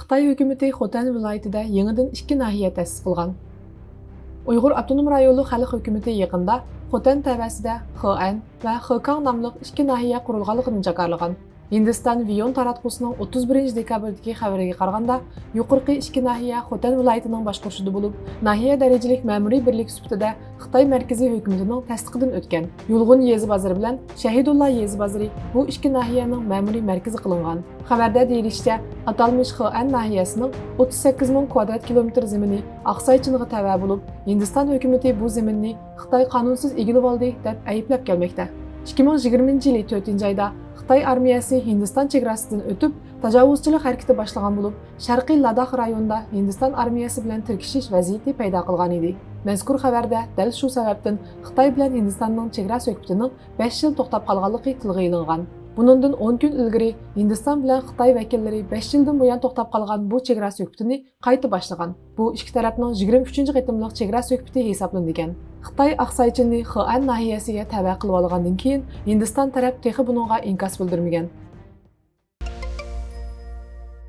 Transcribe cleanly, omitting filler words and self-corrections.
Xitoy hukumati Xotan viloyatida yangidan 2 nahiya ta'sis qilgan. Uyg'ur avtonom rayonlik xalq hukumati yaqinda Xotan tavasida Xoan va Xokang nomli 2 nahiya qurilganligini jakarlagan. Hindiston Viyon taratqusining 31 dekabrdagi xabariga qaraganda, yuqorqi 2 nahiya Xotan viloyatining boshqarishida bo'lib, nahiya darajalik ma'muriy birlik sifatida Xitoy markaziy hukumatining tasdiqidan o'tgan. Yulg'un yezi bozori bilan Shahidulloh yezi bozori bu 2 nahiyaning ma'muriy markazi qilingan. Xabarda deyilishicha, atalmish Xoan nahiyasining 38 ming kvadrat kilometr zemini Aqsaychiniga tava bo'lib, Hindiston hukumati bu zeminni Xitoy qonunsiz egilib oldi deb ayblab kelmoqda. 2020 yili 4-oyda Xitoy armiyasi Hindiston chegarasidan o'tib, tajovuzchilik harakati boshlagan bo'lib, Sharqiy Ladakh rayonida Hindiston armiyasi bilan tirkishish vaziyati paydo qilgan edi. Mazkur xabarda dal shu sababdan Xitoy bilan Hindistonning chegara suhbatining 5 yil to'xtab qolganligi tilga ilingan. Bundan 10 kun ilgari Hindiston bilan Xitoy vakillari 5 yildan buyon to'xtab qolgan bu chegara suhbatini qayta boshlagan. Bu ikki tarafning 23-qitimliq chegara suhbati hisoblangan. Xitoy Aqsaychinni Xoan nahiyasiga tava qilib olgandan keyin Hindiston taraf texi buningga inkos bildirmagan.